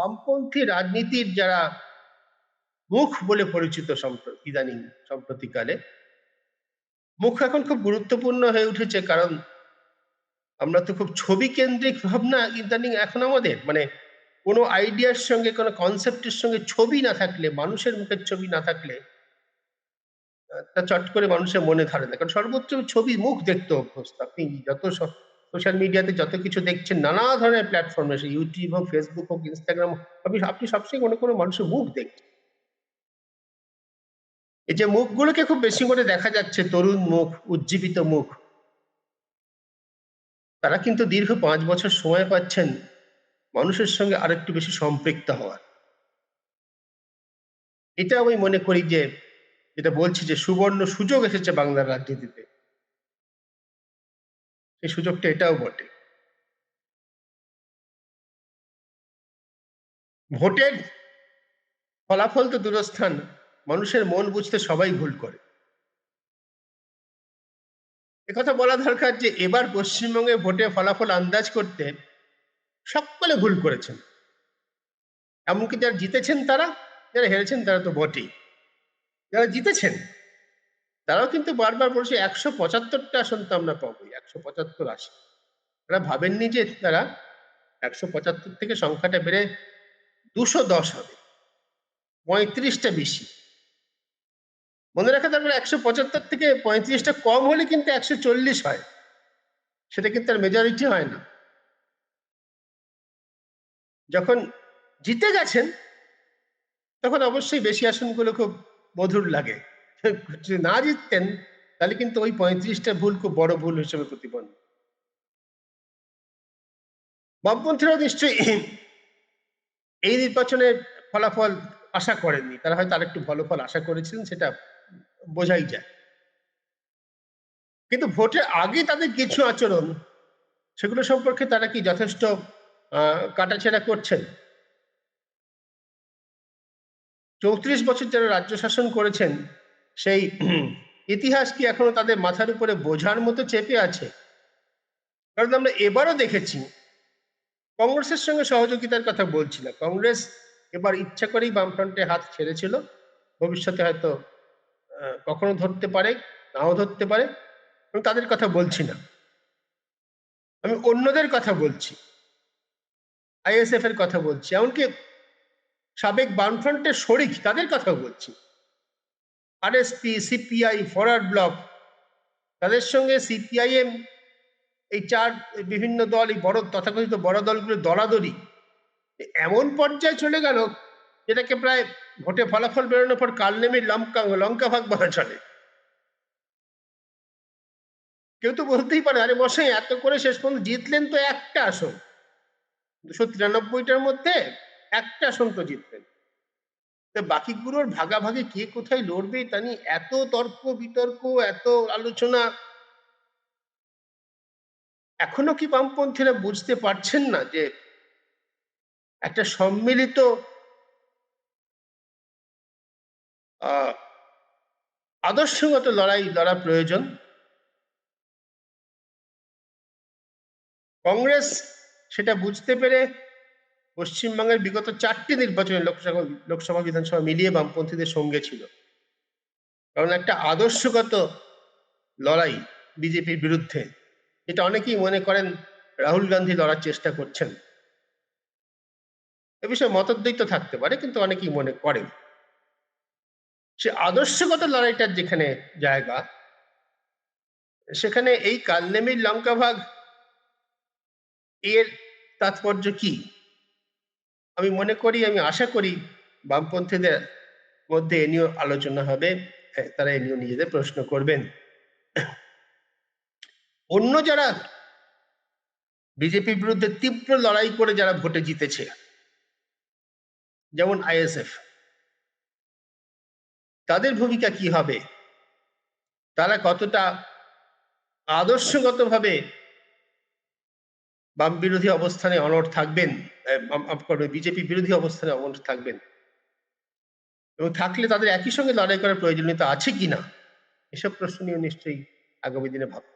বামপন্থী রাজনীতির যারা মুখ বলে পরিচিত ইদানিং সম্প্রতিকালে, মুখ এখন খুব গুরুত্বপূর্ণ হয়ে উঠেছে। কারণ আমরা তো খুব ছবি কেন্দ্রিক ভাবনা ইদানিং এখন আমাদের, মানে কোনো আইডিয়ার সঙ্গে কোনো কনসেপ্টের সঙ্গে ছবি না থাকলে, মানুষের মুখের ছবি না থাকলে তা চট করে মানুষের মনে ধরে না। কারণ সর্বোচ্চ ছবি মুখ দেখতে অভ্যস্ত। আপনি যত সোশ্যাল মিডিয়াতে যত কিছু দেখছেন, নানা ধরনের প্ল্যাটফর্মে, সে ইউটিউব হোক, ফেসবুক হোক, ইনস্টাগ্রাম, আপনি সবসময় কোনো মানুষের মুখ দেখছেন। এই যে মুখগুলোকে খুব বেশি করে দেখা যাচ্ছে, তরুণ মুখ, উজ্জীবিত মুখ, তারা কিন্তু দীর্ঘ 5 বছর সময় পাচ্ছেন মানুষের সঙ্গে আরেকটু বেশি সম্পৃক্ত হওয়ার। এটা আমি মনে করি যে, যেটা বলছি যে সুবর্ণ সুযোগ এসেছে বাংলার রাজনীতিতে, সেই সুযোগটা এটাও বটে। ভোটের ফলাফল তো দূরস্থান, মানুষের মন বুঝতে সবাই ভুল করে। একথা বলা দরকার যে এবার পশ্চিমবঙ্গে ভোটের ফলাফল আন্দাজ করতে সকলে ভুল করেছেন। এমনকি যারা জিতেছেন তারা, যারা হেরেছেন তারা তো বটেই। যারা জিতেছেন তারাও কিন্তু বারবার বলছে 175টা আসন তো আমরা পাবোই, 175 আসন। তারা ভাবেননি যে তারা 175 থেকে সংখ্যাটা বেড়ে 210 হবে, 35টা বেশি। মনে রাখা দরকার, 175 থেকে 35টা কম হলে কিন্তু 140 হয়, সেটা কিন্তু আর মেজরিটি হয় না। যখন জিতে গেছেন তখন অবশ্যই বেশি আসনগুলো খুব মধুর লাগে। যদি না জিততেন তাহলে কিন্তু ওই 35টা ভুল খুব বড় ভুল হিসেবে প্রতিপন্ন। বামপন্থীরাও নিশ্চয়ই এই নির্বাচনের ফলাফল আশা করেননি। তারা হয়তো আরেকটু ভালো ফল আশা করেছিলেন, সেটা বোঝাই যায়। কিন্তু ভোটের আগে তাদের কিছু আচরণ, সেগুলো সম্পর্কে তারা কি যথেষ্ট কাটাছেঁড়া করছেন? 34 বছর যারা রাজ্য শাসন করেছেন, সেই ইতিহাস কি এখনো তাদের মাথার উপরে বোঝার মতো চেপে আছে? কারণ আমরা এবারও দেখেছি, কংগ্রেসের সঙ্গে সহযোগিতার কথা বলছি না, কংগ্রেস এবার ইচ্ছা করেই বামফ্রন্টে হাত ছেড়েছিল। ভবিষ্যতে হয়তো কখনো ধরতে পারে, নাও ধরতে পারে, আমি তাদের কথা বলছি না। আমি অন্যদের কথা বলছি, আইএসএফ এর কথা বলছি, এমনকি সাবেক বামফ্রন্টের শরিক তাদের কথা বলছি। আরএসপি, সিপিআই, ফরওয়ার্ড ব্লক, তাদের সঙ্গে সিপিআইএম, এই বিভিন্ন দল, এই বড় তথাকথিত বড় দলগুলো দলাদলি এমন পর্যায়ে চলে গেল, যেটাকে প্রায় ভোটে ফলাফল বেরোনোর পর কালনেমির লঙ্কা ভাগ বলা চলে। কেউ তো বলতেই পারে, আরে মশাই এত করে শেষ পর্যন্ত জিতলেন তো একটা আসন, 293টার মধ্যে একটা আসন তো জিতলেন, বাকিগুলোর ভাগাভাগি কে কোথায় লড়বে তা নিয়ে এত তর্ক বিতর্ক, এত আলোচনা। এখনো কি বামপন্থীরা বুঝতে পারছেন না যে একটা সম্মিলিত আদর্শগত লড়া প্রয়োজন? কংগ্রেস সেটা বুঝতে পেরে পশ্চিমবঙ্গের বিগত 4টি নির্বাচনে, লোকসভা বিধানসভা মিলিয়ে বামপন্থীদের সঙ্গে ছিল। কারণ একটা আদর্শগত লড়াই বিজেপির বিরুদ্ধে, এটা অনেকেই মনে করেন রাহুল গান্ধী লড়ার চেষ্টা করছেন। এ বিষয়ে মতদ্বৈত থাকতে পারে, কিন্তু অনেকেই মনে করেন সে আদর্শগত লড়াইটার যেখানে জায়গা, সেখানে এই কালনেমির লঙ্কা ভাগ এর তাৎপর্য কি? আমি মনে করি, আমি আশা করি বামপন্থীদের মধ্যে এ নিয়ে আলোচনা হবে, তারা এ নিয়ে নিজেদের প্রশ্ন করবেন। অন্য যারা বিজেপির বিরুদ্ধে তীব্র লড়াই করে যারা ভোটে জিতেছে, যেমন আইএসএফ, তাদের ভূমিকা কি হবে? তারা কতটা আদর্শগতভাবে বাম বিরোধী অবস্থানে অনড় থাকবেন, বিজেপি বিরোধী অবস্থানে অনড় থাকবেন, এবং থাকলে তাদের একই সঙ্গে লড়াই করার প্রয়োজনীয়তা আছে কিনা, এসব প্রশ্ন নিয়ে নিশ্চয়ই আগামী দিনে ভাবতে